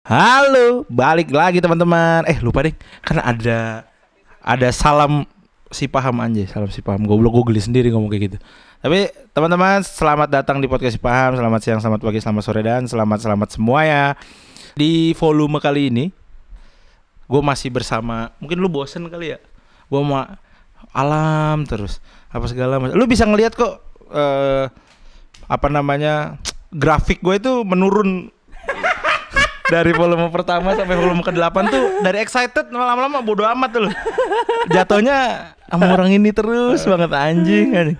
Halo, balik lagi teman-teman. Lupa deh, kan ada salam si paham anjay, salam si paham. Goblok, gue geli sendiri ngomong kayak gitu. Tapi teman-teman, selamat datang di podcast si paham. Selamat siang, selamat pagi, selamat sore dan selamat semua ya. Di volume kali ini, gue masih bersama. Mungkin lu bosen kali ya. Gue mau alam terus, apa segala macam. Lu bisa ngelihat kok grafik gue itu menurun. Dari volume pertama sampai volume ke-8 tuh dari excited lama-lama bodo amat tuh loh. Jatuhnya sama orang ini terus banget anjing.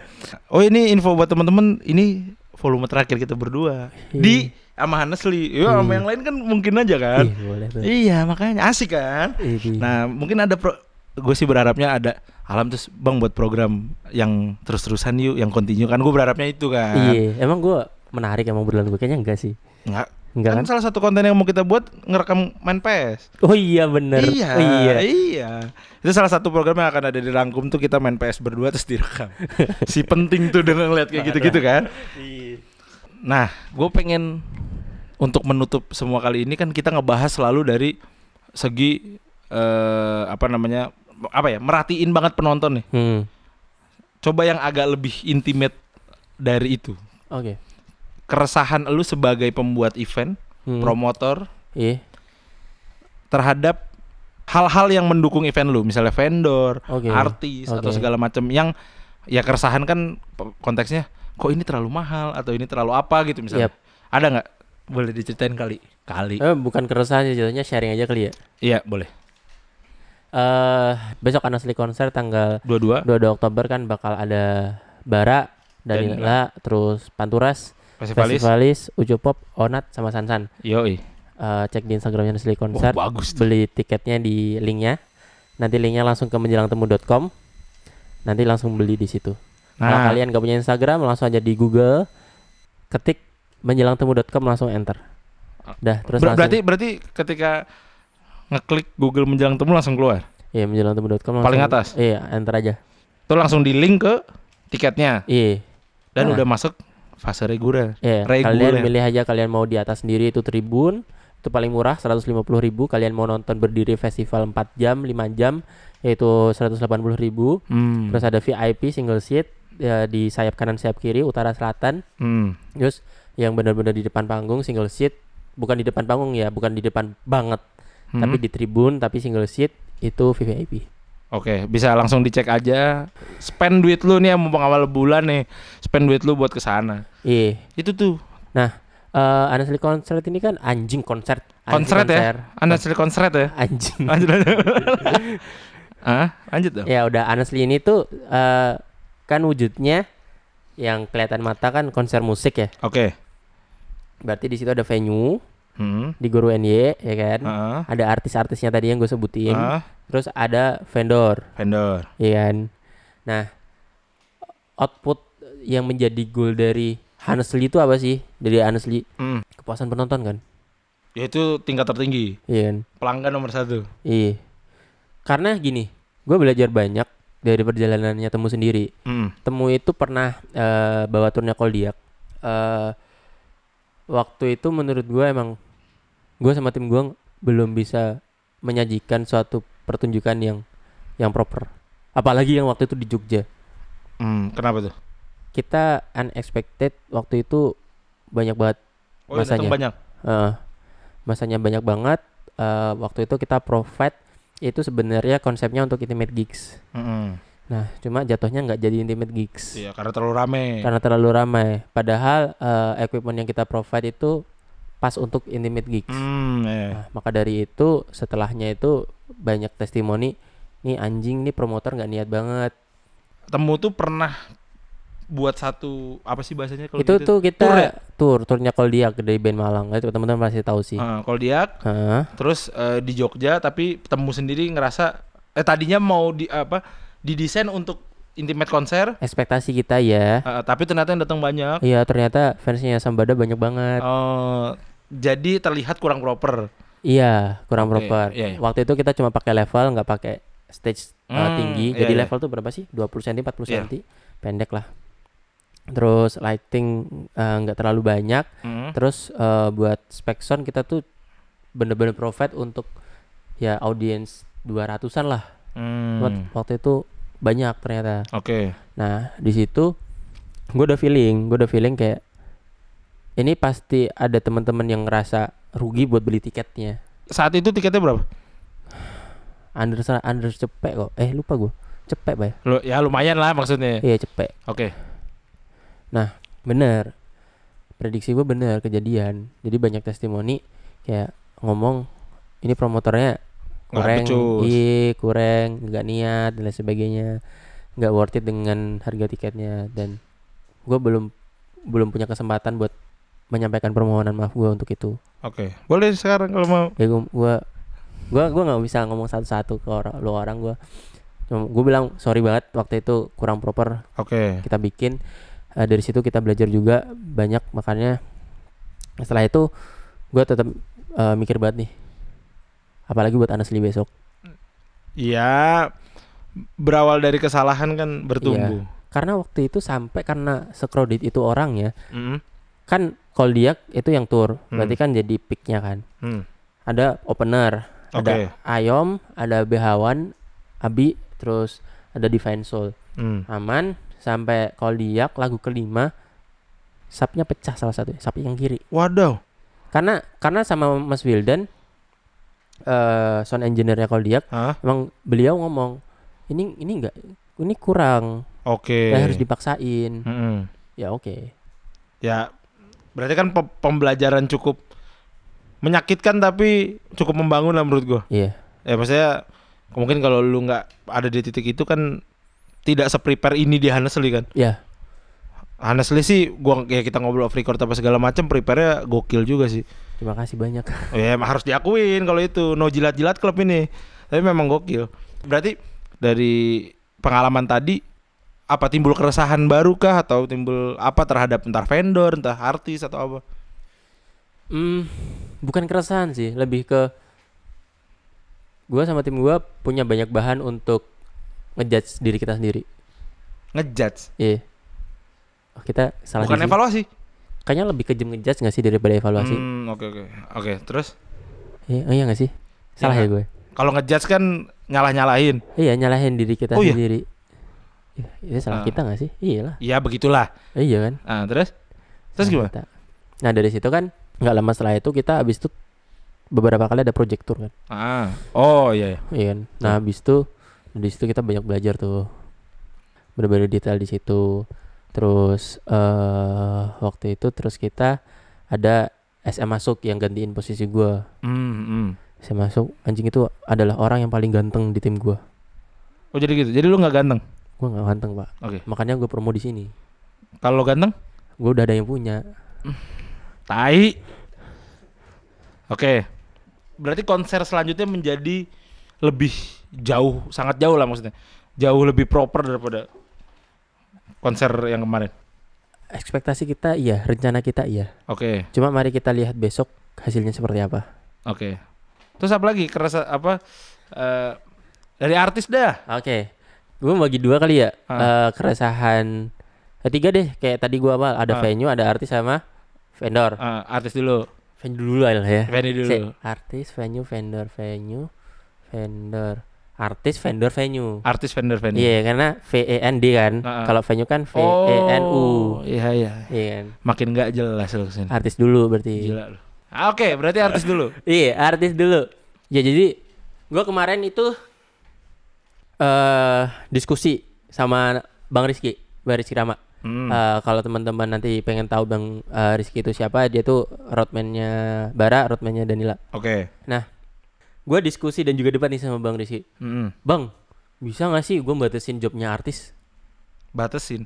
Oh, ini info buat teman-teman, ini volume terakhir kita berdua. Di sama Hanesli. Ya sama yang lain kan mungkin aja kan. Boleh tuh. Iya, makanya asik kan. Nah, mungkin ada gue sih berharapnya ada Alam terus Bang buat program yang terus-terusan yuk, yang continue kan, gue berharapnya itu kan. Iya, emang gue menarik emang obrolan gue kayaknya enggak sih. Enggak Kan? Salah satu konten yang mau kita buat ngerekam main PS. Oh iya bener. Iya. Itu salah satu program yang akan ada di Rangkum tuh, kita main PS berdua terus direkam. Si penting tuh dengan ngeliat kayak gitu-gitu kan. Nah, gue pengen untuk menutup semua kali ini kan kita ngebahas selalu dari segi merhatiin banget penonton nih. Coba yang agak lebih intimate dari itu. Oke. Keresahan lu sebagai pembuat event, promotor, terhadap hal-hal yang mendukung event lu, misalnya vendor, artis atau segala macam yang ya keresahan kan konteksnya kok ini terlalu mahal atau ini terlalu apa gitu misalnya. Ada nggak? Boleh diceritain kali. Bukan keresahan sih, jadinya sharing aja kali ya. Iya, boleh. Besok Hanesli konser tanggal 22 Oktober kan bakal ada Bara, Danila, terus Panturas, Festivalis, Ujo Pop, Onat sama Sansan. Yoi. Cek di Instagramnya Hanesli konser. Bagus. Beli tiketnya di linknya. Nanti linknya langsung ke menjelangtemu.com. Nanti langsung beli di situ. Kalau kalian gak punya Instagram, langsung aja di Google ketik menjelangtemu.com, langsung enter. Dah, terus berarti ketika ngeklik Google Menjelang Temu langsung keluar. Iya, menjelangtemu.com langsung. Paling atas. Iya, enter aja. Itu langsung di link ke tiketnya. Iya. Dan udah masuk fase reguler. Iya, kalian milih aja, kalian mau di atas sendiri itu tribun, itu paling murah 150.000. Kalian mau nonton berdiri festival 4 jam, 5 jam yaitu 180.000. Terus ada VIP single seat ya, di sayap kanan sayap kiri utara selatan. Terus yang benar-benar di depan panggung single seat, bukan di depan panggung ya, bukan di depan banget. Tapi di tribun tapi single seat itu VIP. Oke, bisa langsung dicek aja. Spend duit lu nih, mumpung awal bulan nih. Spend duit lu buat kesana. Iya. Itu tuh. Nah, Hanesli konser ini kan anjing konser. Konser ya? Hanesli konser ya? Anjing. Lanjut dong. Ya udah, Hanesli ini tuh kan wujudnya yang kelihatan mata kan konser musik ya. Oke. Berarti di situ ada venue. Di Guru NY ya kan. Ada artis-artisnya tadi yang gue sebutin. Terus ada vendor. Iya kan. Nah, output yang menjadi goal dari Hanesli itu apa sih? Dari Hanesli kepuasan penonton kan. Ya itu tingkat tertinggi. Iya kan. Pelanggan nomor 1. Iya. Karena gini, gue belajar banyak dari perjalanannya Temu sendiri. Temu itu pernah bawa turnya Koldiak. Waktu itu menurut gue emang gue sama tim gue belum bisa menyajikan suatu pertunjukan yang proper. Apalagi yang waktu itu di Jogja. Kenapa tuh? Kita unexpected waktu itu banyak banget masanya. Banyak. Masanya banyak banget. Waktu itu kita provide itu sebenarnya konsepnya untuk intimate gigs. Nah, cuma jatuhnya nggak jadi intimate gigs. Iya, karena terlalu ramai. Padahal equipment yang kita provide itu pas untuk intimate gigs. Nah, maka dari itu setelahnya itu banyak testimoni, nih anjing nih promotor nggak niat banget. Temu tuh pernah buat satu apa sih bahasanya kalau itu gitu? Tuh kita turnya Koldiak dari band Malang. Itu teman-teman pasti tahu sih. Koldiak. Terus di Jogja, tapi Temu sendiri ngerasa tadinya mau didesain untuk intimate konser. Ekspektasi kita ya. Tapi ternyata yang datang banyak. Iya, ternyata fansnya Sambada banyak banget. Jadi terlihat kurang proper. Iya, kurang proper. Iya. Waktu itu kita cuma pakai level, nggak pakai stage tinggi. Jadi level tuh berapa sih? 20 cm, 40 cm. Pendek lah. Terus lighting nggak terlalu banyak. Terus buat spek sound kita tuh bener-bener provide untuk ya audiens 200-an lah. Waktu itu banyak ternyata. Oke. Nah di situ gue udah feeling kayak ini pasti ada teman-teman yang ngerasa rugi buat beli tiketnya. Saat itu tiketnya berapa? Under cepet kok. Lupa gue. Cepet bay. Ya lumayan lah maksudnya. Iya cepet. Oke. Nah bener, prediksi gue bener kejadian. Jadi banyak testimoni kayak ngomong ini promotornya kurang, kurang, nggak niat dan lain sebagainya, nggak worth it dengan harga tiketnya. Dan gue belum punya kesempatan buat menyampaikan permohonan maaf gue untuk itu. Oke. Boleh sekarang kalau mau. Ya gue nggak bisa ngomong satu-satu ke orang gue. Cuma gue bilang sorry banget waktu itu kurang proper. Oke. Kita bikin dari situ kita belajar juga banyak, makanya setelah itu gue tetap mikir banget nih, apalagi buat Anasli besok. Iya, berawal dari kesalahan kan bertumbuh. Iya, karena waktu itu sampai karena se-crowded itu orangnya, kan Koldiak itu yang tour, berarti kan jadi picknya kan. Ada opener, ada Ayom, ada Behawan, Abi, terus ada Divine Soul. Aman sampai Koldiak lagu kelima, subnya pecah salah satu, sub yang kiri. Waduh. Karena sama Mas Wildan, sound engineer-nya Koldiak, emang beliau ngomong ini enggak, ini kurang. Oke. Harus dipaksain. Ya oke. Ya berarti kan pembelajaran cukup menyakitkan tapi cukup membangun lah menurut gua. Iya. Ya maksudnya mungkin kalau lu nggak ada di titik itu kan tidak se-prepare ini di Honestly kan. Iya. Honestly sih gua kayak kita ngobrol off record apa segala macam, prepare-nya gokil juga sih. Terima kasih banyak. Ya emang harus diakuin kalau itu no jilat-jilat klub ini. Tapi memang gokil. Berarti dari pengalaman tadi apa timbul keresahan baru kah atau timbul apa terhadap entah vendor, entah artis atau apa? Bukan keresahan sih, lebih ke gua sama tim gua punya banyak bahan untuk ngejudge diri kita sendiri. Ngejudge? Iya. Kita salah. Bukan evaluasi. Kayaknya lebih kejam ngejudge nggak sih daripada evaluasi? Oke. Terus? Iya nggak sih? Salah ya gue. Kalau ngejudge kan nyalah-nyalahin. Iya, nyalahin diri kita sendiri. Ya, itu salah kita nggak sih? Iyalah. Iya begitulah. Iya kan. Terus gimana? Nah dari situ kan nggak lama setelah itu kita abis itu beberapa kali ada project tour kan. Oh iya. Iya kan. Nah abis itu di situ kita banyak belajar tuh, bener-bener detail di situ. Terus waktu itu terus kita ada SM masuk yang gantiin posisi gue. SM masuk, anjing itu adalah orang yang paling ganteng di tim gue. Oh jadi gitu. Jadi lu nggak ganteng? Gue nggak ganteng pak. Oke. Makanya gue promo di sini. Kalau ganteng? Gue udah ada yang punya. Tai. Oke. Berarti konser selanjutnya menjadi lebih jauh, sangat jauh lah maksudnya. Jauh lebih proper daripada konser yang kemarin. Ekspektasi kita iya, rencana kita iya. Oke. Cuma mari kita lihat besok hasilnya seperti apa. Oke. Terus apa lagi kerasa apa dari artis dah? Oke. Gue bagi dua kali ya. Keresahan tiga deh. Kayak tadi gue ada venue, ada artis sama vendor. Artis dulu. Venue dulu lah ya. Venue dulu. Artis, venue, vendor, artis, vendor, venue. Artis, vendor, venue. Iya, karena VEND kan. Kalau venue kan VENU. Iya. Iya kan. Makin nggak jelas lu kesini. Artis dulu berarti. Gila lu. Oke, berarti artis dulu. Iya, artis dulu. Ya jadi gue kemarin itu diskusi sama Bang Rizky Rama. Kalau teman-teman nanti pengen tahu Bang Rizky itu siapa, dia tuh roadman-nya Bara, roadman-nya Danila. Oke. Nah, gue diskusi dan juga debat nih sama Bang Rizky. Bang, bisa nggak sih gue batasin jobnya artis? Batasin?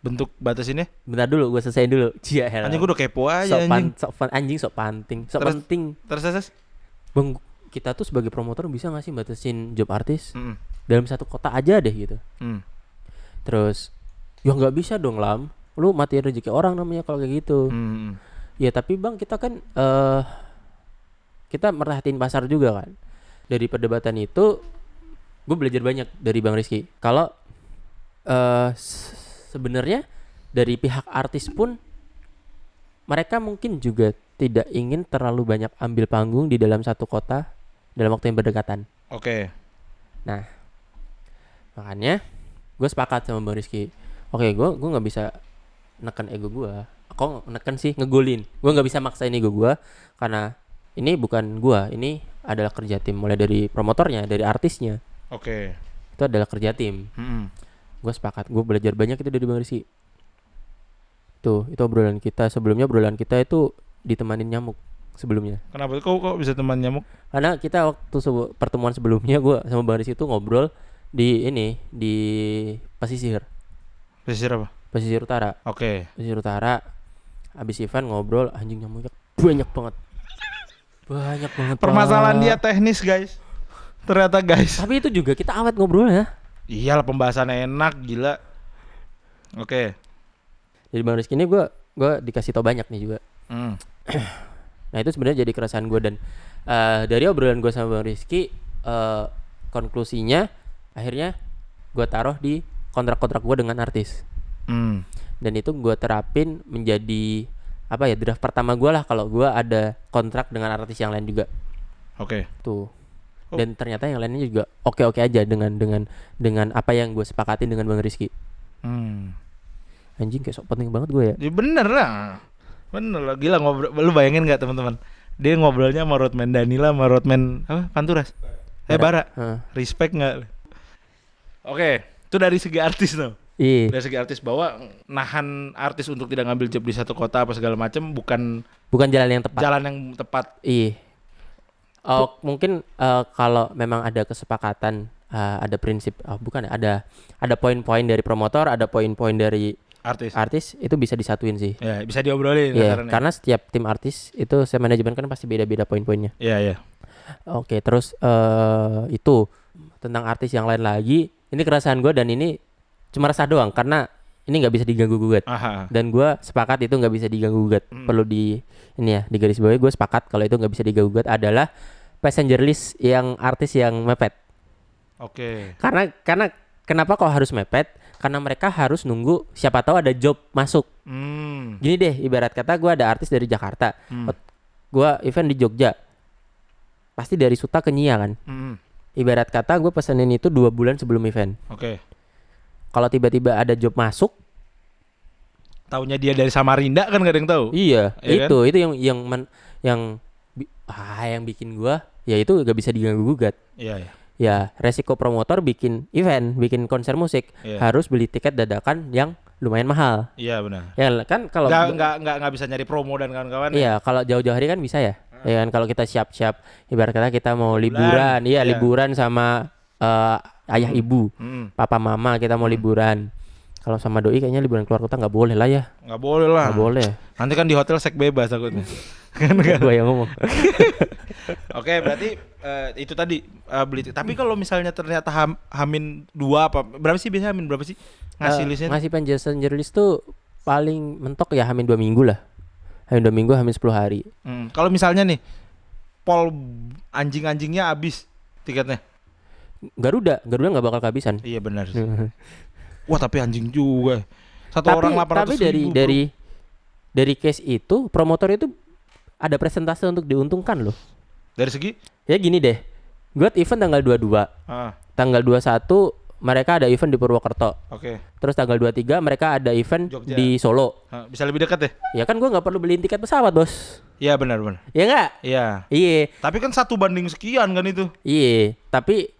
Bentuk batasinnya? Bentar dulu, gue selesaiin dulu. Anjing gue udah kepo aja. Sok penting. Terus. Bang, kita tuh sebagai promotor bisa nggak sih batasin job artis dalam satu kota aja deh gitu. Terus ya nggak bisa dong Lam, lu matiin rezeki orang namanya kalau kayak gitu. Ya tapi Bang, kita kan kita merhatiin pasar juga kan. Dari perdebatan itu gue belajar banyak dari Bang Rizky. Kalau sebenarnya dari pihak artis pun mereka mungkin juga tidak ingin terlalu banyak ambil panggung di dalam satu kota dalam waktu yang berdekatan. Oke. Nah, makanya gue sepakat sama Bang Rizky. Oke, gue nggak bisa neken ego gue. Kok neken sih, ngegolin. Gue nggak bisa maksain ego gue karena ini bukan gue, ini adalah kerja tim. Mulai dari promotornya, dari artisnya, Oke. itu adalah kerja tim. Gue sepakat, gue belajar banyak itu dari Bang Rizky. Tuh, itu obrolan kita. Sebelumnya obrolan kita itu ditemanin nyamuk sebelumnya. Kenapa kok bisa teman nyamuk? Karena kita waktu pertemuan sebelumnya gue sama Bang Rizky itu ngobrol di pesisir Pesisir apa? pesisir utara. Oke. Pesisir utara. Habis event ngobrol, anjing nyamuknya banyak banget. Banyak banget. Permasalahan Pak. dia teknis, guys. Ternyata, guys. Tapi itu juga kita awet ngobrol ya. Iyalah, pembahasannya enak, gila. Oke. Jadi Bang Rizky ini gue dikasih tau banyak nih juga. Nah itu sebenarnya jadi keresahan gue dan dari obrolan gue sama Bang Rizky, konklusinya akhirnya gue taruh di kontrak-kontrak gue dengan artis. Dan itu gue terapin menjadi draft pertama gue lah kalau gue ada kontrak dengan artis yang lain juga. Oke. Tuh. Dan ternyata yang lainnya juga oke-oke aja dengan apa yang gue sepakatin dengan Bang Rizky. Anjing kayak sok penting banget gue ya. Ya bener lah. Bener lah, gila ngobrol. Lu bayangin gak teman-teman? Dia ngobrolnya sama Roadman Danila sama Roadman Panturas. Bara. Respect gak? Oke, itu dari segi artis tuh. Iya. Dari segi artis bahwa nahan artis untuk tidak ngambil job di satu kota apa segala macam bukan jalan yang tepat. Jalan yang tepat. Iya. Mungkin kalau memang ada kesepakatan, ada prinsip, ada poin-poin dari promotor, ada poin-poin dari artis itu bisa disatuin sih. Ya, bisa diobrolin. Karena setiap tim artis itu saya manajemen kan pasti beda-beda poin-poinnya. Iya. Oke, terus itu tentang artis yang lain lagi. Ini keresahan gue dan ini cuma resah doang karena ini nggak bisa diganggu gugat. Dan gue sepakat itu nggak bisa diganggu gugat. Perlu di garis bawahi, gue sepakat kalau itu nggak bisa diganggu gugat adalah passenger list yang artis yang mepet. Oke. Karena kenapa kok harus mepet? Karena mereka harus nunggu siapa tahu ada job masuk. Gini deh, ibarat kata gue ada artis dari Jakarta, gue event di Jogja, pasti dari Suta ke Nia kan. Ibarat kata gue pesenin itu 2 bulan sebelum event. Oke. Kalau tiba-tiba ada job masuk, taunya dia dari Samarinda kan gak ada yang tahu. Iya, ya itu kan? yang bikin gue ya itu gak bisa diganggu gugat. Iya. Ya resiko promotor bikin event, bikin konser musik harus beli tiket dadakan yang lumayan mahal. Iya benar. Ya kan kalau nggak bisa nyari promo dan kawan-kawan. Iya, kalau jauh-jauh hari kan bisa ya. Ya kan kalau kita siap-siap ibarat kata kita mau liburan, liburan sama ayah ibu, papa mama kita mau liburan. Kalau sama doi kayaknya liburan keluar kota nggak boleh lah ya. Nggak boleh lah. Nggak boleh. Nanti kan di hotel seks bebas takutnya. Kan gue yang ngomong. Oke, berarti itu tadi beli. Tapi kalau misalnya ternyata Hamin 2 apa berapa sih biasanya Hamin berapa sih ngasih listnya? Ngasih passenger list tuh paling mentok ya Hamin 2 minggu lah. Hamin 2 minggu, Hamin 10 hari. Kalau misalnya nih pol anjing-anjingnya habis tiketnya. Garuda nggak bakal kehabisan. Iya benar sih. Wah tapi anjing juga. Orang 800 ribu. Tapi dari case itu promotor itu ada presentase untuk diuntungkan loh. Dari segi? Ya gini deh. Gue event tanggal 22. Tanggal 21 mereka ada event di Purwokerto. Oke. Terus tanggal 23 mereka ada event Jogja. di Solo. Bisa lebih dekat ya? Ya kan gue nggak perlu beliin tiket pesawat bos. Iya benar. Iya nggak? Iya. Iya. Tapi kan 1 banding sekian kan itu? Iya. Tapi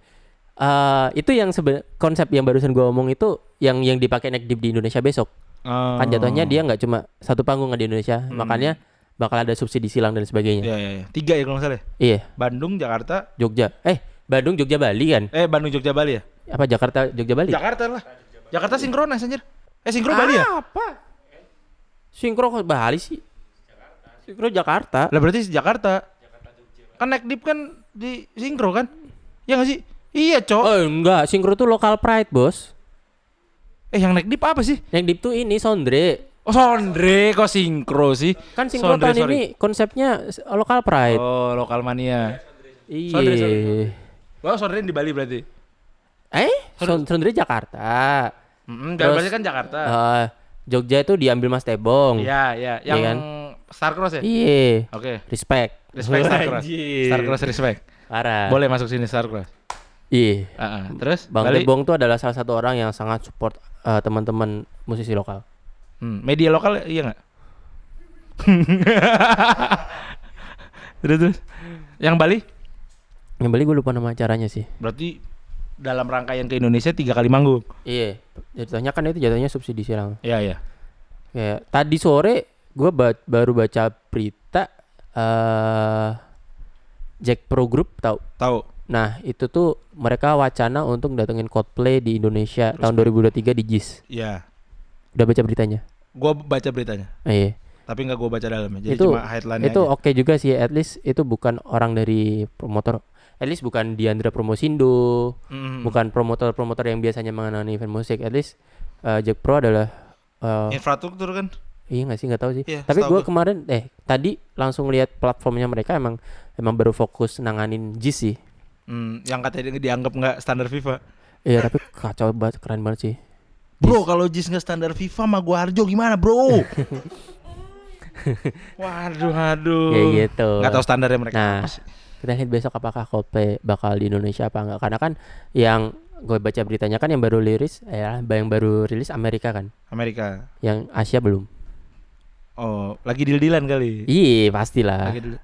itu yang konsep yang barusan gue omong itu yang dipakai Nekdip di Indonesia besok. Kan jatuhnya dia nggak cuma satu panggung di Indonesia, makanya bakal ada subsidi silang dan sebagainya. Iya. 3 ya kalau nggak salah. Iya. Bandung, Jakarta, Jogja. Bandung, Jogja, Bali kan? Bandung, Jogja, Bali ya? Apa Jakarta, Jogja, Bali? Jakarta lah. Jakarta sinkronis anjir. Sinkro Bali ya? Apa? Sinkro kok Bali sih? Sinkro Jakarta. Lah berarti Jakarta. Kan Nekdip kan di sinkro kan? Ya nggak sih? Iya, Cok. Oh, enggak, sinkro tuh local pride, Bos. Yang Nekdip apa sih? Nekdip tuh ini Sondre. Oh, Sondre kok sinkro sih? Kan sinkro tahun ini konsepnya local pride. Oh, lokal mania. Iya. Oh, Sondre di Bali berarti. Sondre Jakarta. Terus Bali kan Jakarta. Jogja itu diambil Mas Tebong. Iya. Yang kan? Starcross ya? Iya. Oke. Respect. Starcross. Anjir. Starcross respect. Parah. Boleh masuk sini Starcross. Iya. Terus Bang Bali, Tebong tuh adalah salah satu orang yang sangat support teman-teman musisi lokal. media lokal iya nggak? terus yang Bali Yang Bali gue lupa nama acaranya sih. berarti dalam rangkaian ke Indonesia 3 kali manggung. Iya. Jatuhnya kan itu jatuhnya subsidi silang. Iya iya. Kayak tadi sore gue baru baca berita Jack Pro Group tahu. Tahu. Nah itu tuh mereka wacana untuk datengin Coldplay di Indonesia tahun 2023 di JIS. Iya. Udah baca beritanya? Gua baca beritanya. Iya. Tapi nggak gua baca dalamnya. Jadi Itu cuma headline itu aja. oke juga sih. At least itu bukan orang dari promotor. At least bukan Diandra Promosindo. Bukan promotor-promotor yang biasanya mengenai event musik. At least Jack Pro adalah Infrastruktur kan? iya nggak sih, nggak tahu sih. Iya, Tapi setahu gue gua. kemarin tadi langsung lihat platformnya mereka emang baru fokus nanganin JIS sih. Yang katanya dianggap nggak standar FIFA. Iya tapi kacau banget, keren banget sih. Bro, kalau JIS nggak standar FIFA mah gua Harjo gimana, bro? Waduh, aduh. Kayak gitu. Nggak tahu standarnya mereka. Nah, apa sih. kita lihat besok apakah Coldplay bakal di Indonesia apa enggak. Karena kan yang gue baca beritanya kan yang baru rilis Amerika kan. Amerika. Yang Asia belum. Oh, lagi deal-dealan kali. Iya pastilah. Lagi deal.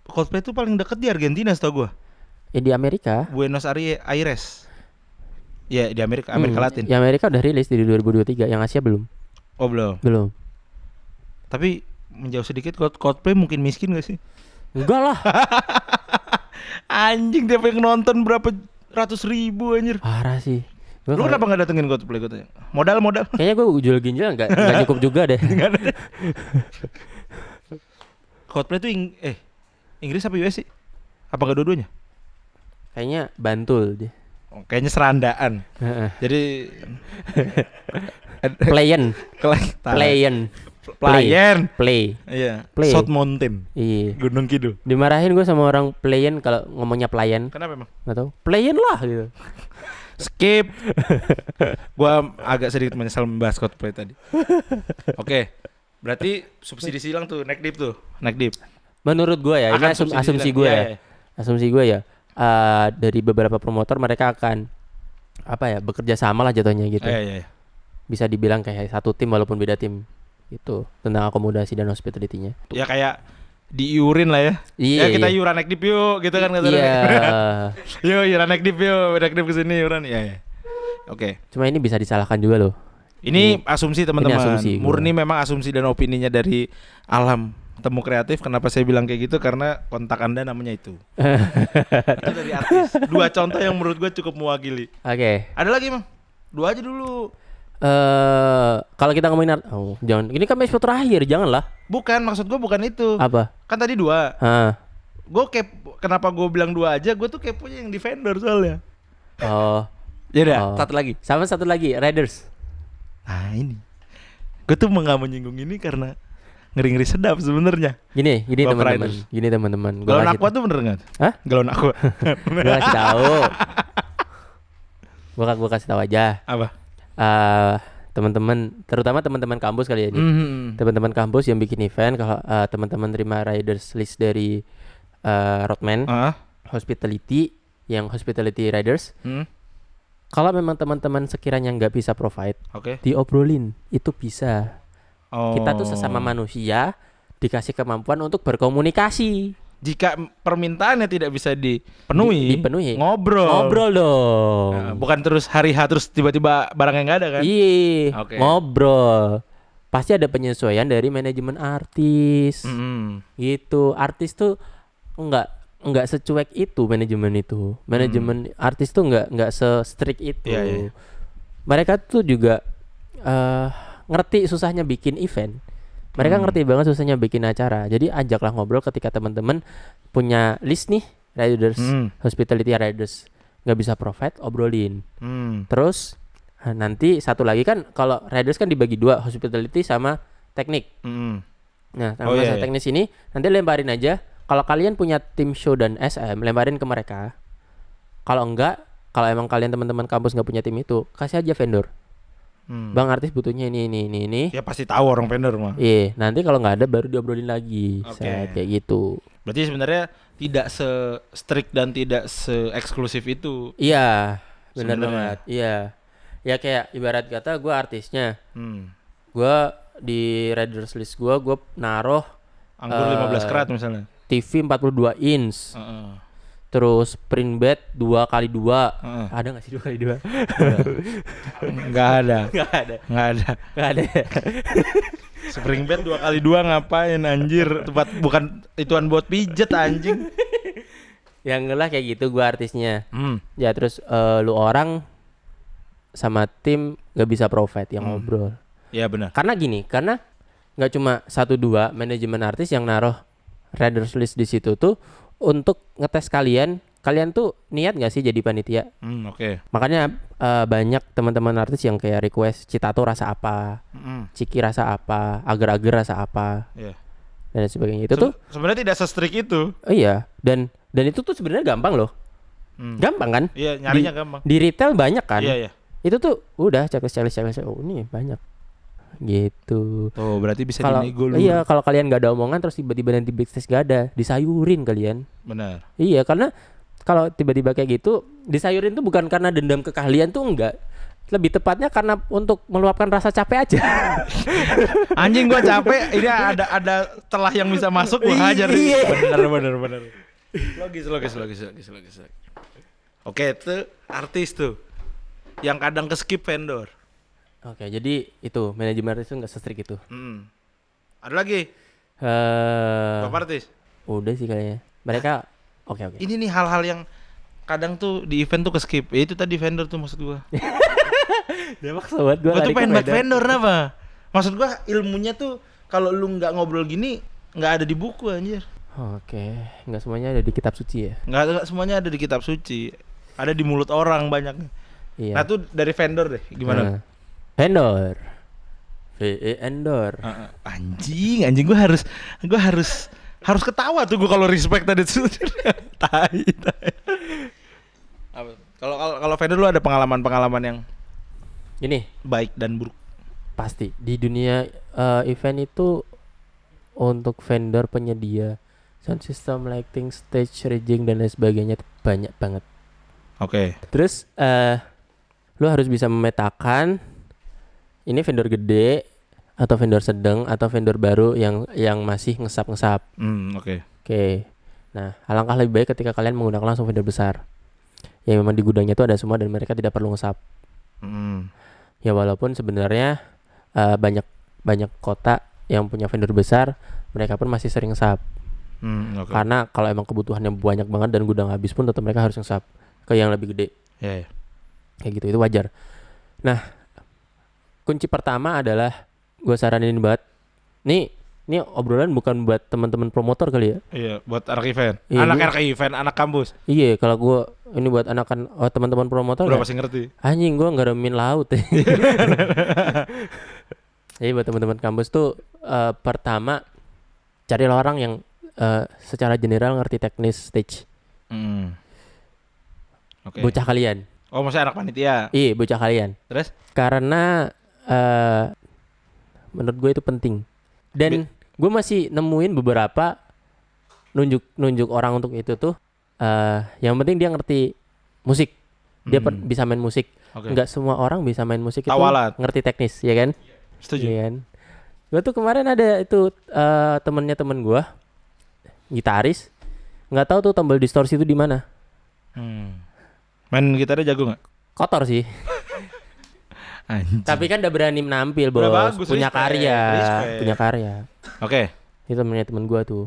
Coldplay itu paling deket di Argentina setahu gua. Di Amerika. Buenos Aires. Ya, di Amerika Latin. Yang Amerika udah rilis di 2023, yang Asia belum. Oh, belum. Belum. Tapi menjauh sedikit Coldplay mungkin miskin gak sih? Enggak lah. Anjing, dia pengen nonton berapa ratus ribu anjir. Parah sih. Lu kenapa gak datengin Coldplay gue tanya? Modal. Kayaknya gue jual ginjal enggak cukup juga deh. Coldplay tuh Inggris apa US sih? Apa dua-duanya? Kayaknya Bantul dia. Oh, kayaknya serandaan. Jadi Playen. Play. Iya. Play. South Mountain. Iya. Gunung Kidul. Dimarahin gue sama orang Playen kalau ngomongnya Playen. Kenapa emang? Nggak tahu. Playen lah gitu. Skip. Gua agak sedikit menyesal membahas Coldplay tadi. Oke. Berarti subsidi silang tuh naik dip. Menurut gue ya, ini Akan subsidi asumsi silang. gue Iya, ya. iya. Asumsi gue ya. Dari beberapa promotor mereka akan bekerja sama lah jatuhnya gitu. Iya. Bisa dibilang kayak satu tim walaupun beda tim. Itu tentang akomodasi dan hospitality-nya. Ya kayak diiurin lah ya. Iya. Ya kita iuran naik dip yuk gitu kan katanya. Iya. Yuk iuran naik dip kesini iuran. Iya. Oke. Cuma ini bisa disalahkan juga loh. Ini asumsi teman-teman. Ini asumsi gua. Murni memang asumsi dan opininya dari alam temu kreatif. Kenapa saya bilang kayak gitu? Karena kontak Anda namanya itu. Itu dari artis. 2 contoh yang menurut gue cukup mewakili. Oke. Ada lagi, Mang? 2 aja dulu. Kalau kita ngomongin jangan. Ini kan episode terakhir, janganlah. Bukan, maksud gue bukan itu. Apa? Kan tadi 2. Gue kenapa gue bilang 2 aja? Gue tuh keponya yang di vendor soalnya. Oh. Ya udah, Oh. satu lagi. Sama satu lagi, Riders. Nah ini, gue tuh nggak menyinggung ini karena ngeri-ngeri sedap sebenarnya. Gini Bapak teman-teman. Riders. Gini teman-teman. Galon Aqua tuh bener nggak? Hah? Galon Aqua. Gue kasih tahu. Gue kasih tahu aja. Apa? Teman-teman, terutama teman-teman kampus kali ya ini. Teman-teman kampus yang bikin event, kalau teman-teman terima riders list dari Roadman Hospitality, yang Hospitality Riders. Kalau memang teman-teman sekiranya nggak bisa provide, Oke. diobrolin, itu bisa. Oh. Kita tuh sesama manusia dikasih kemampuan untuk berkomunikasi. Jika permintaannya tidak bisa dipenuhi, ngobrol dong. Nah, bukan terus hari H terus tiba-tiba barangnya nggak ada kan? Iya, Oke. ngobrol. Pasti ada penyesuaian dari manajemen artis. Gitu. Artis tuh enggak secuek itu manajemen itu. Manajemen artis tuh enggak se-strict itu. Iya. Mereka tuh juga ngerti susahnya bikin event. Mereka ngerti banget susahnya bikin acara. Jadi ajaklah ngobrol ketika teman-teman punya list nih riders, hospitality riders, nggak bisa provide, obrolin. Terus nanti satu lagi kan kalau riders kan dibagi 2, hospitality sama teknik. Nah, masalah teknis ini nanti lemparin aja. Kalau kalian punya tim show dan SM, lemparin ke mereka. Kalau enggak, kalau emang kalian teman-teman kampus nggak punya tim itu, kasih aja vendor. Bang artis butuhnya ini. Ya pasti tahu orang vendor mah. Iya, nanti kalau nggak ada baru diobrolin lagi. Oke. Set, kayak gitu. Berarti sebenarnya tidak se-strict dan tidak se-eksklusif itu. Iya, benar Sebenarnya. banget. Iya. Ya kayak ibarat kata gue artisnya, gue di Readers List gue naruh Anggur 15 karat misalnya. TV 42 inch. Terus print bed 2x2. Ada nggak sih 2x2? Nggak ada. Nggak ada. Nggak ada. Nggak ada. Spring bed 2x2 ngapain anjir? Tempat bukan ituan buat pijet anjing. Yang lah kayak gitu gue artisnya. Ya terus lu orang sama tim nggak bisa provide yang ngobrol. Iya benar. Karena gini, karena nggak cuma 1-2 manajemen artis yang naruh Readers List di situ tuh untuk ngetes kalian tuh niat nggak sih jadi panitia? Oke. Makanya banyak teman-teman artis yang kayak request Citato rasa apa, Ciki rasa apa, Agar-agar rasa apa, Iya. dan sebagainya. Itu tuh sebenarnya tidak se-strict itu. iya, dan itu tuh sebenarnya gampang loh. Gampang kan? Iya, nyarinya gampang. Di retail banyak kan? Iya. Itu tuh udah checklist. Oh, ini banyak. Gitu. Oh, berarti bisa Kalau dinego lu. iya, kalau kalian nggak ada omongan terus tiba-tiba nanti backstage gak ada, disayurin kalian. Benar. Iya, karena kalau tiba-tiba kayak gitu disayurin tuh bukan karena dendam ke kalian tuh enggak. Lebih tepatnya karena untuk meluapkan rasa capek aja. Anjing gua capek, ini ada telah yang bisa masuk gua hajar. Iya. Benar. Logis. Oke, itu artis tuh. Yang kadang ke skip vendor. Oke, jadi itu manajemen artis tuh nggak se-strict itu. Ada lagi? Berapa artis? Udah sih kayaknya. Mereka oke. Ini nih hal-hal yang kadang tuh di event tuh ke skip. Ya, itu tadi vendor tuh maksud gua. Dia maksa banget Gua tuh pengen banget vendor apa? Maksud gua ilmunya tuh kalau lu nggak ngobrol gini nggak ada di buku anjir. Oke, nggak semuanya ada di kitab suci ya. Nggak semuanya ada di kitab suci. Ada di mulut orang banyak. Iya. Nah tuh dari vendor deh, gimana? Vendor. Vendor. Anjing gua harus ketawa tuh gua kalau respect tadi tuh. Tai. Apa? Kalau vendor lu ada pengalaman yang Ini baik dan buruk? pasti di dunia event itu untuk vendor penyedia sound system, lighting, stage, rigging dan lain sebagainya itu banyak banget. Oke. Terus lu harus bisa memetakan ini vendor gede atau vendor sedang atau vendor baru yang masih ngesap. Oke. Oke. Nah, alangkah lebih baik ketika kalian menggunakan langsung vendor besar. Yang memang di gudangnya itu ada semua dan mereka tidak perlu ngesap. Ya walaupun sebenarnya banyak kota yang punya vendor besar, mereka pun masih sering ngesap. Okay. Karena kalau emang kebutuhannya banyak banget dan gudang habis pun tetap mereka harus ngesap ke yang lebih gede. Yeah. Kayak gitu, itu wajar. Nah, kunci pertama adalah gue saranin banget. Nih obrolan bukan buat teman-teman promotor kali ya. Iya, buat anak event. Iya, anak event, anak kampus. Iya, kalau gue ini buat teman-teman promotor. Udah pasti ngerti. Anjing, gue nggak remin laut. Jadi buat teman-teman kampus tuh pertama carilah orang yang secara general ngerti teknis stage. Okay. Bocah kalian. Oh, maksudnya anak panitia. Iya, bocah kalian. Terus? Karena menurut gue itu penting. Dan gue masih nemuin beberapa nunjuk orang untuk itu tuh. Yang penting dia ngerti musik. Dia bisa main musik. Okay. Nggak semua orang bisa main musik itu ngerti teknis, ya kan? Setuju. Ya kan? Gue tuh kemarin ada itu temen gue, gitaris, nggak tahu tuh tombol distorsi itu di mana. Main gitarnya jago nggak? Kotor sih. Tapi kan udah berani menampil, bos. Bagus, punya karya. Oke. Itu temennya temen gue tuh.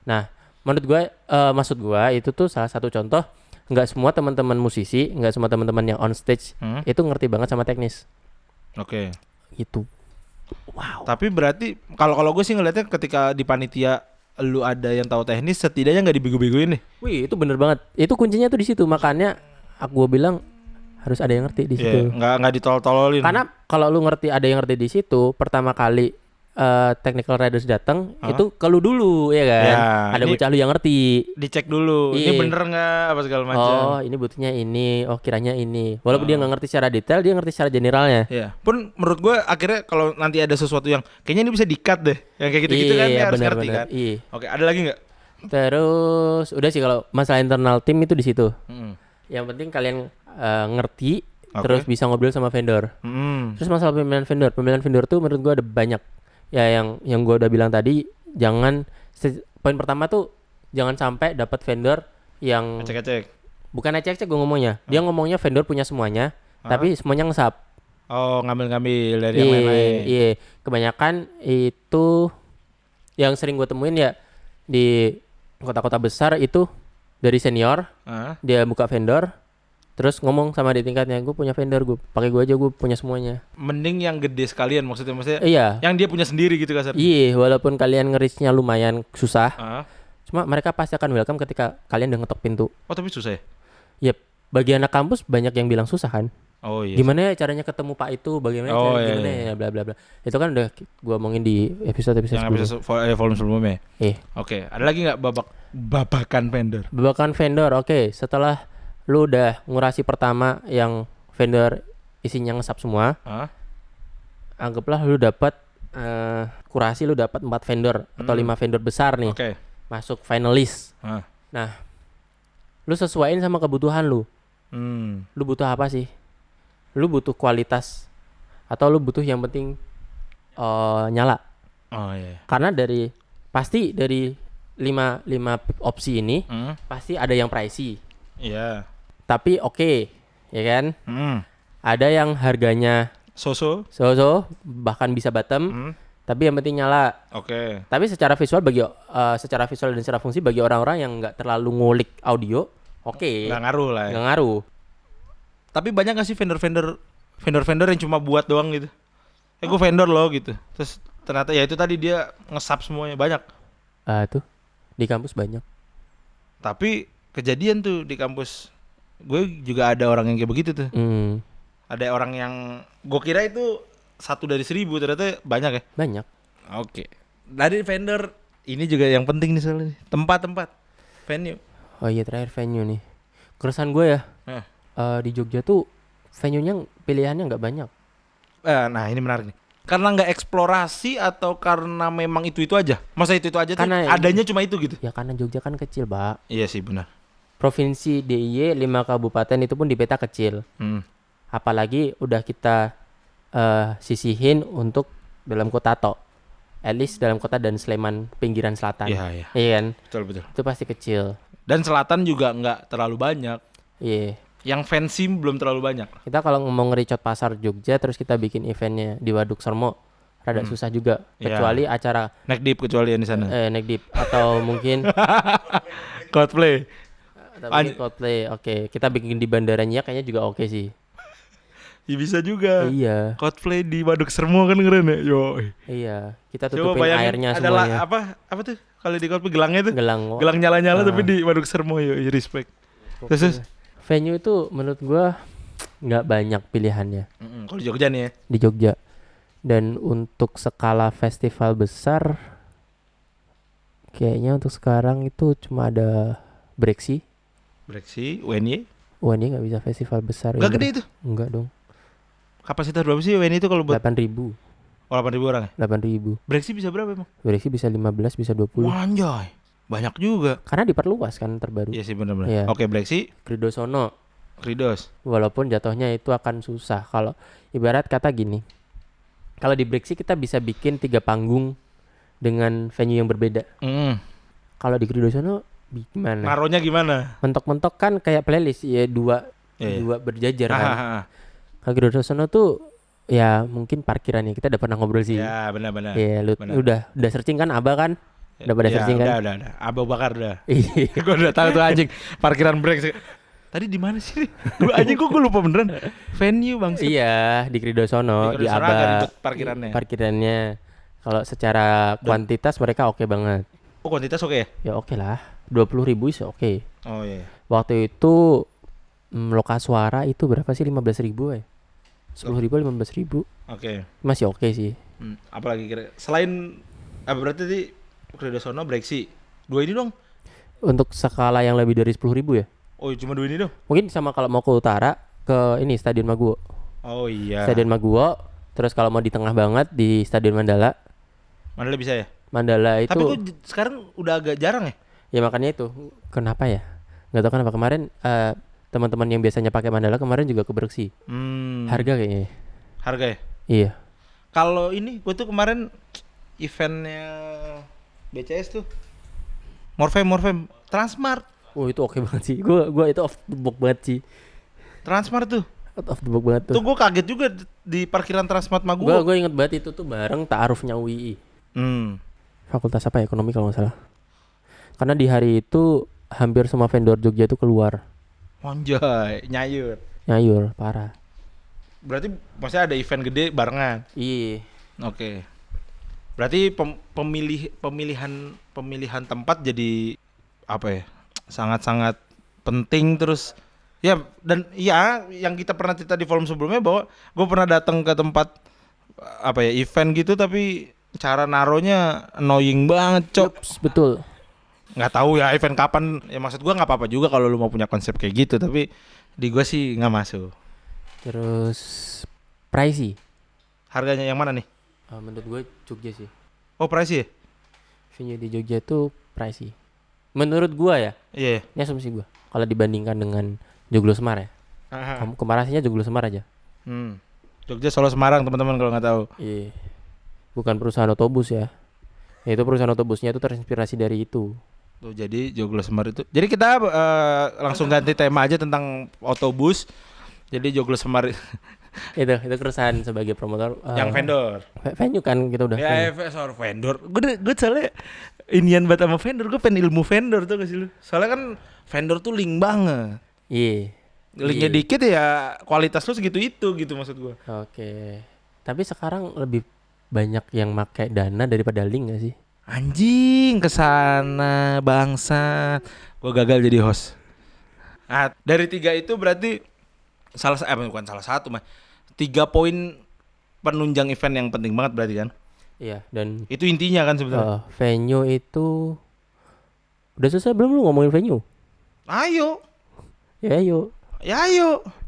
Nah, menurut gue, maksud gue itu tuh salah satu contoh. Nggak semua teman-teman musisi, nggak semua teman-teman yang on stage itu ngerti banget sama teknis. Oke. Gitu. Wow. Tapi berarti kalau gue sih ngeliatnya ketika di panitia lu ada yang tahu teknis, setidaknya nggak dibego-begoin nih. Wih, itu bener banget. Itu kuncinya tuh di situ. Makanya aku bilang harus ada yang ngerti di situ. Nggak ditolol-tololin. Karena kalau lu ngerti ada yang ngerti di situ, pertama kali technical riders datang itu ke lu dulu ya kan. Ya, Ada ini bocah lu yang ngerti. dicek dulu. Ini Iya. bener nggak apa segala macam. Oh, ini butuhnya ini. Oh, kiranya ini. Walaupun dia nggak ngerti secara detail, dia ngerti secara generalnya. Iya. Pun menurut gue akhirnya kalau nanti ada sesuatu yang kayaknya ini bisa di-cut deh. Yang kayak gitu-gitu kan Iya, dia harus ngerti benar-benar. kan. Iya. Oke, ada lagi nggak? Terus udah sih kalau masalah internal tim itu di situ. Hmm. Yang penting kalian ngerti, Oke. terus bisa ngobrol sama vendor. Hmm. Terus masalah pemilihan vendor tuh menurut gua ada banyak. Ya yang gua udah bilang tadi, jangan poin pertama tuh jangan sampai dapat vendor yang Cek-cek. bukan ecek-ecek gua ngomongnya. Dia ngomongnya vendor punya semuanya, tapi semuanya ngesap. Oh, ngambil-ngambil dari yang lain-lain. Iya, kebanyakan itu yang sering gue temuin ya di kota-kota besar itu dari senior, Ah. dia buka vendor, terus ngomong sama di tingkatnya, gue punya vendor, gue pakai gue aja, gue punya semuanya. Mending yang gede sekalian maksudnya Iya, yang dia punya sendiri gitu kasar. iya, walaupun kalian ngerisnya lumayan susah, Ah. cuma mereka pasti akan welcome ketika kalian udah ngetok pintu. Oh, tapi susah ya? Yep, bagi anak kampus banyak yang bilang susah kan. Oh iya. Gimana ya caranya ketemu Pak itu, bagaimana Oh, iya, gimana iya. ya bla bla bla. Itu kan udah gua omongin di episode-episode Yang sebelumnya. episode volume sebelumnya. Eh, Oke, ada lagi nggak babakan vendor? babakan vendor. Oke, setelah lu udah ngurasi pertama yang vendor isinya ngesap semua, Ah. anggaplah lu dapat kurasi lu dapat 4 vendor atau 5 vendor besar nih Oke. masuk finalis. Ah. Nah, lu sesuaiin sama kebutuhan lu. Hmm. Lu butuh apa sih? Lu butuh kualitas atau lu butuh yang penting nyala? Oh iya. Karena pasti dari 5 opsi ini Hmm. pasti ada yang pricey. Iya. Tapi oke, ya kan? Hmm. Ada yang harganya So-so. so bahkan bisa bottom, Hmm. tapi yang penting nyala. Oke. Tapi secara visual secara visual dan secara fungsi bagi orang-orang yang nggak terlalu ngulik audio, oke, Nggak ngaruh lah ya. nggak ngaruh. Tapi banyak gak sih vendor-vendor yang cuma buat doang gitu? Gue vendor loh gitu. Terus ternyata ya itu tadi dia ngesap semuanya banyak. Tuh di kampus banyak. Tapi kejadian tuh di kampus gue juga ada orang yang kayak begitu tuh. Ada orang yang gue kira itu 1 dari 1000, ternyata banyak ya. Banyak. Oke. Dari vendor ini juga yang penting nih soalnya tempat-tempat venue. Oh iya, terakhir venue nih. Keresahan gue ya. Di Jogja tuh venue-nya pilihannya nggak banyak. Nah ini menarik nih. Karena nggak eksplorasi atau karena memang itu aja? Masa itu aja tuh Karena adanya cuma itu gitu? Ya karena Jogja kan kecil, Pak. Iya sih benar. Provinsi DIY 5 kabupaten itu pun di peta kecil. Apalagi udah kita sisihin untuk dalam kota tok. At least dalam kota dan Sleman pinggiran selatan. Iya. Iya kan? Betul. Itu pasti kecil. Dan selatan juga nggak terlalu banyak. Iya. Yang fancy belum terlalu banyak. Kita kalau ngomong ngericot pasar Jogja terus kita bikin eventnya di Waduk Sermo, rada susah juga. Kecuali acara Neck deep kecuali yang di sana. neck deep atau mungkin Coldplay. Coldplay. Oke, kita bikin di bandaranya kayaknya juga oke sih. Ya bisa juga. Iya. Coldplay di Waduk Sermo kan keren ya. Yo. Iya, kita Coba tutupin bayangin airnya adalah semuanya. apa tuh kalau di Coldplay gelangnya tuh? Gelang. Gelang nyala-nyala tapi di Waduk Sermo yo, respect. Terus Venue itu menurut gua nggak banyak pilihannya kalau di Jogja nih ya. di Jogja. Dan untuk skala festival besar kayaknya untuk sekarang itu cuma ada Breksi. Breksi, UNY. UNY nggak bisa festival besar. Enggak ya. gede itu. Enggak dong. Kapasitas berapa sih UNY itu kalau buat 8.000. 8.000 orang ya? 8.000. Breksi bisa berapa emang? Breksi bisa 15, bisa 20. Anjay. Banyak juga. Karena diperluas kan terbaru. Iya sih benar-benar. Iya. Oke, Breksi, Kridosono. Kridos. Walaupun jatuhnya itu akan susah. Kalau ibarat kata gini. Kalau di Breksi kita bisa bikin 3 panggung dengan venue yang berbeda. Kalau di Kridosono gimana? Naruhnya gimana? Mentok-mentok kan kayak playlist ya dua berjajar kan. Kalau Kridosono tuh ya mungkin parkirannya kita udah pernah ngobrol sih. Ya, benar-benar. Ya lu udah searching kan Aba kan? Udah pada searching kan? Udah. Abu Bakar udah. Iya. Gue udah tahu tuh anjing parkiran Breksi. Tadi di mana sih? Gue anjing gue lupa beneran. Venue bang. Iya, di Kridosono, di Kridosono agak Aba. ribet parkirannya. Parkirannya. Kalau secara kuantitas mereka oke banget. Oh, kuantitas oke ya? Ya oke lah. 20.000 sih oke. Oh iya. Waktu itu Lokasuara itu berapa sih? 15.000 ya? 10.000, 15.000. Oke. Masih oke sih. Apalagi kira selain apa berarti tadi Credosono Breksi. Dua ini dong. Untuk skala yang lebih dari 10.000 ya. Oh, cuma dua ini dong. Mungkin sama kalau mau ke utara ke ini Stadion Maguwo. Oh iya. Stadion Maguwo. Terus kalau mau di tengah banget di Stadion Mandala. Mandala bisa ya? Mandala itu. Tapi kok sekarang udah agak jarang ya? Ya makanya itu. Kenapa ya? Nggak tahu kenapa kemarin teman-teman yang biasanya pakai Mandala kemarin juga ke Breksi. Harga kayaknya. Harga ya? Iya. Kalau ini gue tuh kemarin eventnya BCS tuh Morfem Transmart. Oh itu oke banget sih. Gua itu off the box banget sih. Transmart tuh. Out of the box banget tuh. Tuh gue kaget juga di parkiran Transmart Maguwo. Gue inget banget itu tuh bareng ta'arufnya UII. Fakultas apa ya? Ekonomi kalau nggak salah. Karena di hari itu hampir semua vendor Jogja tuh keluar. Anjay, Nyayur, parah. Berarti maksudnya ada event gede barengan. Iya. Oke. Berarti pemilihan tempat jadi apa ya? Sangat-sangat penting terus. Ya dan ya yang kita pernah cerita di forum sebelumnya bahwa gue pernah datang ke tempat apa ya event gitu tapi cara naronya annoying banget cok. Yups, betul. Nggak tahu ya event kapan ya maksud gue nggak apa-apa juga kalau lu mau punya konsep kayak gitu tapi di gue sih nggak masuk. Terus pricey. Harganya yang mana nih? Menurut gue Jogja sih. Oh pricey ya? Venue di Jogja tuh pricey. Menurut gue ya. Iya. Ini asumsi gue. Kalau dibandingkan dengan Joglo Semar ya. Kamu komparasinya Joglo Semar aja. Jogja Solo Semarang teman-teman kalau nggak tahu. Iya. Bukan perusahaan otobus ya. Itu perusahaan otobusnya itu terinspirasi dari itu. Tuh jadi Joglo Semar itu. Jadi kita langsung ganti tema aja tentang otobus. Jadi Joglo Semar itu keresahan sebagai promotor yang vendor. Venue kan kita udah. Ya, soal vendor. Gue soalnya inian banget sama vendor. Gue pengen ilmu vendor tuh kasih lu. Soalnya kan vendor tuh link banget. Iya. Linknya dikit ya kualitas lu segitu itu gitu maksud gue. Oke. Tapi sekarang lebih banyak yang pakai Dana daripada link gak sih? Anjing kesana bangsa. Gue gagal jadi host. Nah, dari 3 itu berarti bukan salah satu mah. 3 poin penunjang event yang penting banget berarti kan? Iya, dan itu intinya kan sebenarnya. Venue itu udah selesai belum lu ngomongin venue? Ayo. Ya ayo.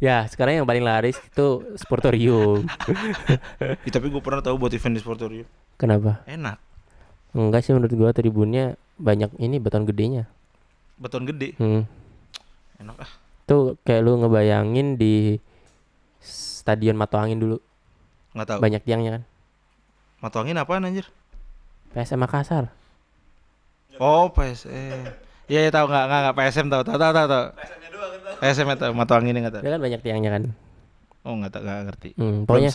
Ya sekarang yang paling laris itu Sportorium. Tapi gue pernah tahu buat event di Sportorium. Kenapa? Enak. Enggak sih menurut gua tribunnya banyak ini beton gedenya. Beton gede. Enak ah. Tuh kayak lu ngebayangin di Stadion Mato Angin dulu. Nggak tahu. Banyak tiangnya kan. Mato Angin apaan anjir? PSM Makassar. Oh PSM. Iya tahu nggak PSM tahu. PSM-nya doang kan. PSM tahu, Mato Angin nggak tahu. Dia kan banyak tiangnya kan. Oh nggak ngerti. Pokoknya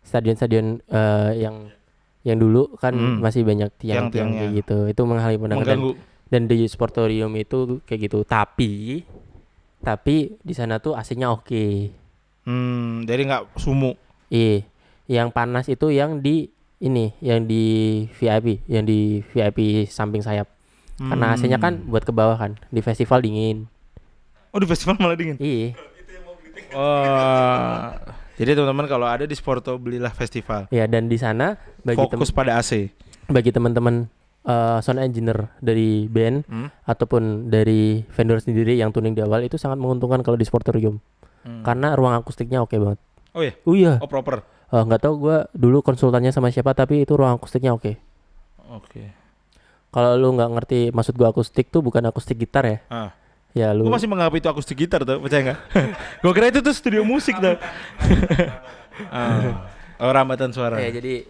stadion-stadion yang dulu kan masih banyak tiang-tiang kayak gitu. Itu menghalangi pandangan. Dan di Sportorium itu kayak gitu. Tapi di sana tuh AC-nya oke. Jadi nggak sumuk. Iya. Yang panas itu yang di VIP samping sayap. Karena AC-nya kan buat ke bawah kan. Di festival dingin. Oh di festival malah dingin? Iya. Oh. Jadi teman-teman kalau ada di Sporto belilah festival. Ya dan di sana fokus pada AC. Bagi teman-teman sound engineer dari band ataupun dari vendor sendiri yang tuning di awal itu sangat menguntungkan kalau di Sportorium. Karena ruang akustiknya oke banget. Oh iya? Oh iya. Oh proper? Nggak tahu gue dulu konsultannya sama siapa tapi itu ruang akustiknya oke. Oke. Kalau lu nggak ngerti maksud gue akustik tuh bukan akustik gitar ya. Ya lu. Gue masih menganggap itu akustik gitar tuh, percaya nggak? Gue kira itu tuh studio musik tuh. Oh rambatan suara. Ya jadi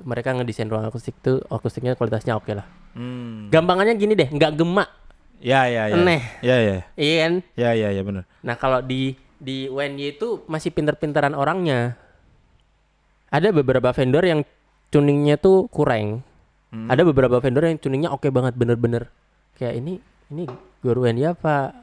mereka ngedesain ruang akustik tuh akustiknya kualitasnya oke lah. Gampangannya gini deh, nggak gemak. Ya. Aneh. Ya. Iya kan? Ya benar. Nah kalau di UNY itu masih pinter-pinteran orangnya. Ada beberapa vendor yang tuningnya tuh kurang. Ada beberapa vendor yang tuningnya oke banget, bener-bener kayak ini guru UNY apa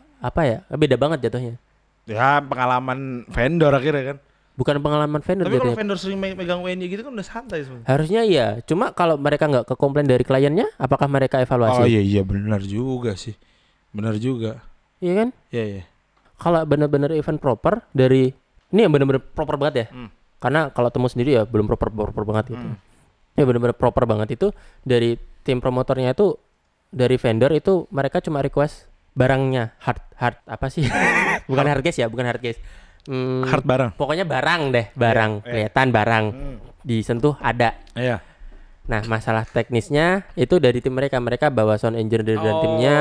ya? Beda banget jatuhnya. Ya pengalaman vendor akhirnya kan. Bukan pengalaman vendor. Tapi kalau vendor sering megang UNY gitu kan udah santai sebenarnya. Harusnya iya. Cuma kalau mereka nggak ke komplain dari kliennya, apakah mereka evaluasi? Oh iya benar juga sih. Benar juga. Iya kan? Iya. Kalau benar-benar event proper dari ini yang benar-benar proper banget ya. Karena kalau temu sendiri ya belum proper banget gitu. Ya benar-benar proper banget itu dari tim promotornya itu dari vendor itu mereka cuma request barangnya hard apa sih? Bukan hard case ya, bukan hard case. Hard barang. Pokoknya barang deh, barang kelihatan barang disentuh ada. Iya. Nah, masalah teknisnya itu dari tim mereka bawa sound engineer dan timnya,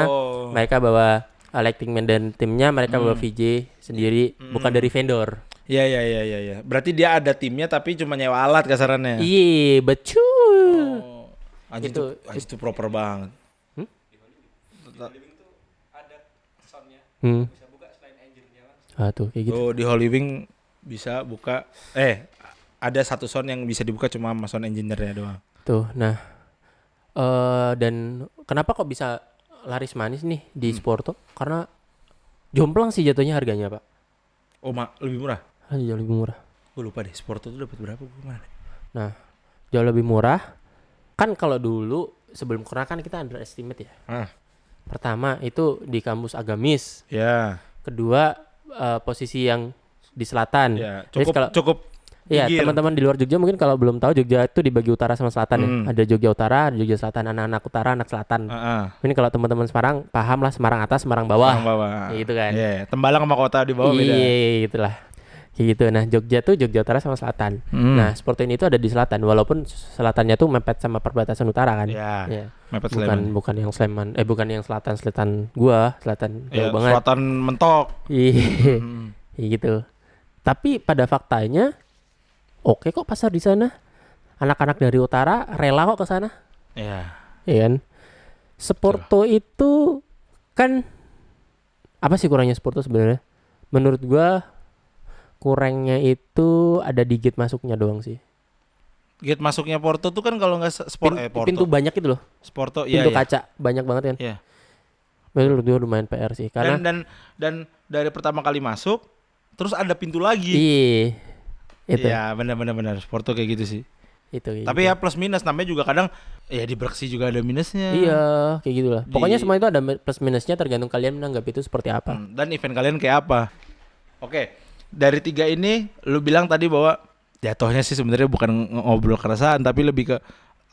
mereka bawa lighting man dan timnya, mereka bawa VJ sendiri, bukan dari vendor. Iya. Berarti dia ada timnya tapi cuma nyewa alat kasarannya. Iya, betul. Anjir itu proper banget. Tuh kayak gitu. Oh, di Holy Wing bisa buka ada satu sound yang bisa dibuka cuma sama sound engineer-nya doang. Tuh, nah dan kenapa kok bisa laris manis nih di Sporto? Karena jomplang sih jatuhnya harganya, Pak. Oh, lebih murah. Jauh lebih murah. Gue lupa deh, Sporto tuh dapat berapa gimana? Nah, jauh lebih murah. Kan kalau dulu sebelum corona kan kita underestimate ya. Pertama itu di kampus agamis. Ya. Kedua posisi yang di selatan. Ya, Jadi cukup. Iya, teman-teman di luar Jogja mungkin kalau belum tahu Jogja itu dibagi utara sama selatan ya. Ada Jogja Utara, ada Jogja Selatan, anak-anak utara, anak selatan. Ini kalau teman-teman Semarang paham lah Semarang atas, Semarang bawah. Semarang bawah. Ya, gitu kan. Iya, Tembalang sama kota di bawah beda. Iya, gitulah. Kayak gitu. Nah, Jogja tuh Jogja Utara sama selatan. Nah, Sporto ini tuh ada di selatan walaupun selatannya tuh mepet sama perbatasan utara kan. Iya. Mepet Bukan yang Sleman, bukan yang selatan gua, selatan jauh banget. Selatan mentok. Iya. Gitu. Tapi pada faktanya oke kok pasar di sana. Anak-anak dari utara rela kok ke sana. Iya. Iya kan? Sporto itu kan apa sih kurangnya Sporto sebenarnya? Menurut gua kurangnya itu ada di gate masuknya doang sih. Gate masuknya Porto tuh kan kalau nggak Porto. Pintu banyak itu loh. Sporto Pintu kaca banyak banget kan. Iya. Menurut gua lumayan PR sih karena dan dari pertama kali masuk terus ada pintu lagi. Iya. Itu. Iya, benar Porto kayak gitu sih. Itu. Tapi ya plus minus namanya juga kadang ya di Berksi juga ada minusnya. Iya, kayak gitulah. Pokoknya semua itu ada plus minusnya tergantung kalian menanggapi itu seperti apa. Dan event kalian kayak apa. Oke, dari 3 ini lu bilang tadi bahwa jatuhnya sih sebenarnya bukan ngobrol keresahan tapi lebih ke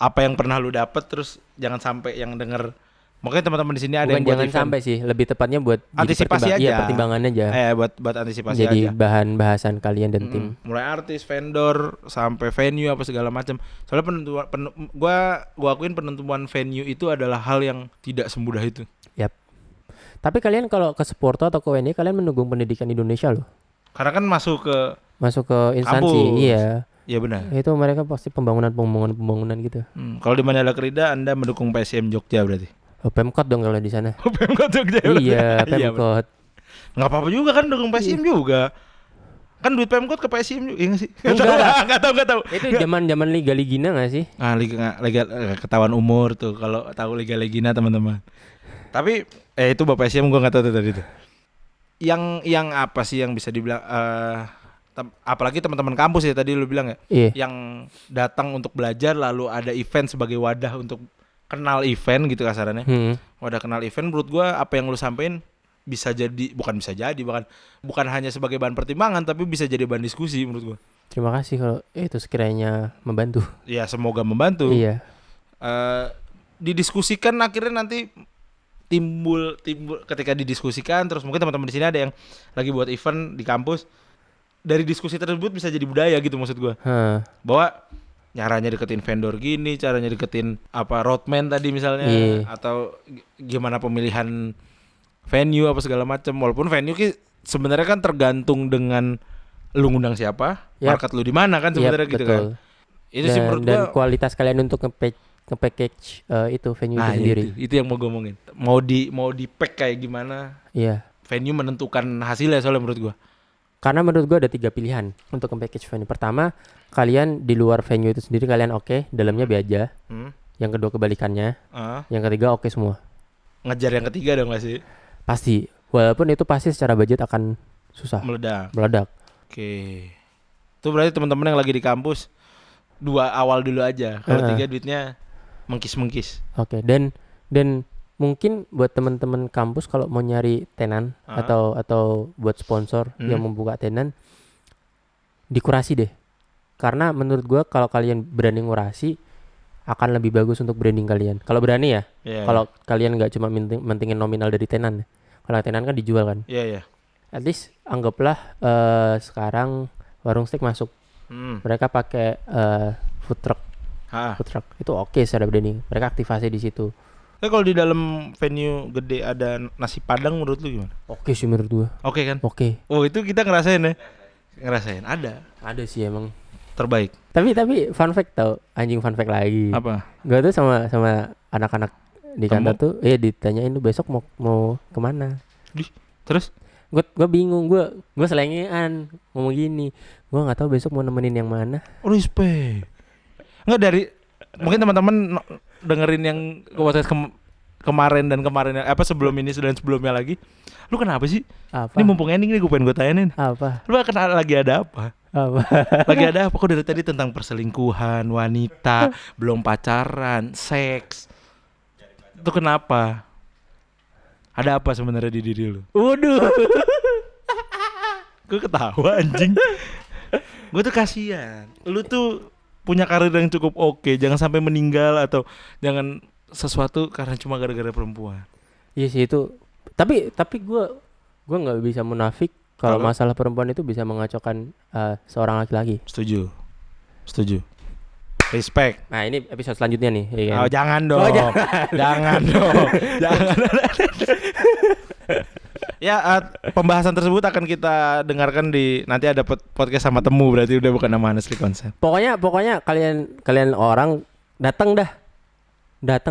apa yang pernah lu dapet terus jangan sampai yang denger. Makanya teman-teman di sini ada yang buat jangan event. sampai sih, lebih tepatnya buat antisipasi aja. Iya, pertimbangan aja. Buat antisipasi jadi aja. Jadi bahan bahasan kalian dan tim. Mulai artis, vendor, sampai venue apa segala macam. Soalnya gua akuin penentuan venue itu adalah hal yang tidak semudah itu. Yap. Tapi kalian kalau ke Sporto atau ke WNI kalian mendukung pendidikan Indonesia loh. Karena kan masuk ke instansi, kampus. iya. Iya benar. Itu mereka pasti pembangunan gitu. Kalau di Mandala Krida Anda mendukung PSM Jogja berarti. Pemkot dong kalau di sana. Pemkot Jogja. Iya, Pemkot. Enggak apa-apa juga kan dukung PSM juga. Kan duit Pemkot ke PSM juga, iya enggak sih? Enggak tahu. Itu zaman Liga Ligina enggak sih? Liga ketahuan umur tuh kalau tahu Liga Ligina teman-teman. Tapi itu Bapak PSM gua enggak tahu tuh tadi tuh. Yang apa sih yang bisa dibilang apalagi teman-teman kampus ya tadi lu bilang ya. Iya. Yang datang untuk belajar lalu ada event sebagai wadah untuk kenal event gitu kasarannya. Wadah kenal event menurut gua apa yang lu sampein bisa jadi bukan hanya sebagai bahan pertimbangan tapi bisa jadi bahan diskusi menurut gua. Terima kasih kalau itu sekiranya membantu. Ya semoga membantu. Iya. Didiskusikan akhirnya nanti timbul ketika didiskusikan terus mungkin teman-teman di sini ada yang lagi buat event di kampus dari diskusi tersebut bisa jadi budaya gitu maksud gua. Bahwa caranya deketin vendor gini, caranya deketin roadman tadi misalnya, atau gimana pemilihan venue apa segala macam. Walaupun venue sebenarnya kan tergantung dengan lu ngundang siapa, market lu di mana kan sebenarnya gitu kan. Itu sih menurut gua. Dan kualitas kalian untuk nge-package itu venue itu sendiri. Itu yang mau gue ngomongin. Mau di pack kayak gimana? Iya. Venue menentukan hasilnya soalnya menurut gua. Karena menurut gue ada 3 pilihan untuk nge-package venue. Pertama, kalian di luar venue itu sendiri kalian oke, dalamnya B aja. Yang kedua kebalikannya. Yang ketiga oke semua. Ngejar yang ketiga dong gak sih? Pasti. Walaupun itu pasti secara budget akan susah. Meledak. Oke. Itu berarti teman-teman yang lagi di kampus 2 awal dulu aja. Kalau 3 duitnya mengkis. Oke. Dan mungkin buat teman-teman kampus kalau mau nyari tenan atau buat sponsor yang membuka tenan, dikurasi deh. Karena menurut gua kalau kalian berani ngurasi akan lebih bagus untuk branding kalian. Kalau berani ya. Iya. Kalau kalian nggak cuma mentingin nominal dari tenan. Kalau tenan kan dijual kan. Iya. At least anggaplah sekarang warung steak masuk. Mereka pakai food truck. Food truck itu oke secara branding. Mereka aktivasi di situ. Tapi kalau di dalam venue gede ada nasi padang menurut lu gimana? Oke sih menurut gua. Oke kan? Oke. Oh itu kita ngerasain ya? Ngerasain ada. Ada sih emang. Terbaik. Tapi fun fact tau, anjing fun fact lagi. Apa? Gua tuh sama anak-anak di kantor tuh, ditanyain lu besok mau kemana? Terus? Gue bingung, gue selengean ngomong gini. Gue nggak tahu besok mau nemenin yang mana. Respect. Enggak dari mungkin teman-teman dengerin yang podcast kemarin dan kemarin apa sebelum ini dan sebelumnya lagi. Lu kenapa sih? Apa? Ini mumpung ending nih gue pengen gue tanyain. Apa? Lu lagi ada apa? Apa? Lagi ada apa? Kok dari tadi tentang perselingkuhan, wanita, belum pacaran, seks. Itu kenapa? Ada apa sebenarnya di diri lu? Waduh. Gue ketawa anjing. Gue tuh kasihan. Lu tuh punya karir yang cukup oke. Jangan sampai meninggal atau jangan sesuatu karena cuma gara-gara perempuan. Iya sih itu. Tapi gue nggak bisa munafik kalau masalah perempuan itu bisa mengacaukan seorang laki-laki. Setuju. Respect. Nah ini episode selanjutnya nih. Ya kan? Oh jangan dong. Jangan dong. Jangan. Ya pembahasan tersebut akan kita dengarkan di nanti ada podcast sama temu, berarti udah bukan nama Honestly Concern. Pokoknya kalian orang datang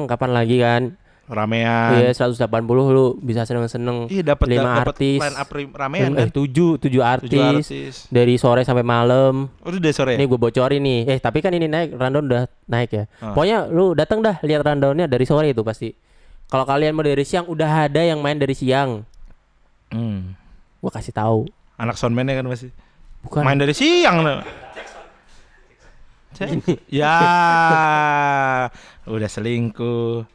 kapan lagi kan? Ramean. Iya 180 lu bisa seneng-seneng. Iya dapat 5 artis. line up ramean kan? 7 artis. Dari sore sampai malam. Oh itu dari sore. Ini gue bocorin nih. Tapi kan ini naik, rundown udah naik ya. Pokoknya lu datang dah lihat rundownnya dari sore itu pasti. Kalau kalian mau dari siang udah ada yang main dari siang. Gue kasih tahu. Anak soundman-nya kan masih. Bukan. Main dari siang. Ya. Udah selingkuh.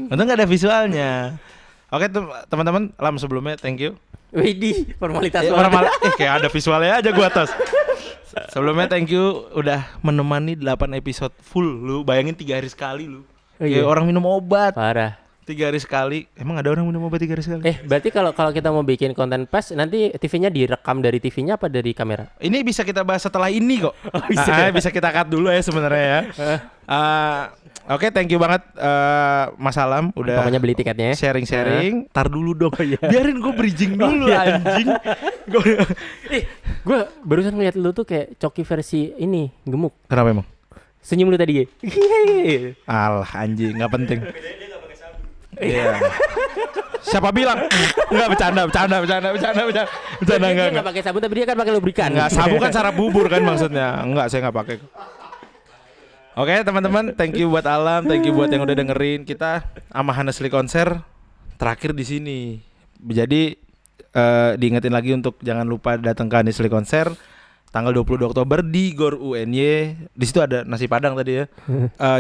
Untung gak ada visualnya. Oke teman-teman, sebelumnya thank you. Widih, formalitas kayak ada visualnya aja gua tos. Sebelumnya thank you udah menemani 8 episode full. Lu bayangin 3 hari sekali lu. Kayak orang minum obat. Parah. 3 hari sekali. Emang ada orang minum obat 3 hari sekali? Berarti kalau kita mau bikin konten pas nanti TV-nya direkam dari TV-nya apa dari kamera? Ini bisa kita bahas setelah ini kok. Bisa kita cut dulu ya sebenarnya ya. Oke, thank you banget Mas Alam udah pokoknya beli tiketnya. Sharing. Tar dulu dong. Biarin gue bridging dulu anjing. Gue barusan ngeliat lu tuh kayak Coki versi ini gemuk. Kenapa emang? Senyum lu tadi. Alah anjing, enggak penting. Iya. Siapa bilang? Enggak bercanda enggak. Dia enggak pakai sabun tapi dia kan pakai lubrikan. Enggak, sabun kan sarap bubur kan maksudnya. Enggak, saya enggak pakai. Oke, teman-teman, thank you buat Alam, thank you buat yang udah dengerin. Kita sama Honestly Concern terakhir di sini. Jadi diingetin lagi untuk jangan lupa datang ke Honestly Concern tanggal 22 Oktober di GOR UNY. Di situ ada nasi padang tadi ya.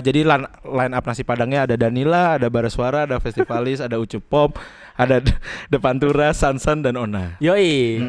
Jadi line up nasi padangnya ada Danila, ada Barasuara, ada Festivalis, ada Ucup Pop, ada Depantura, Sansan dan Ona. Yoi.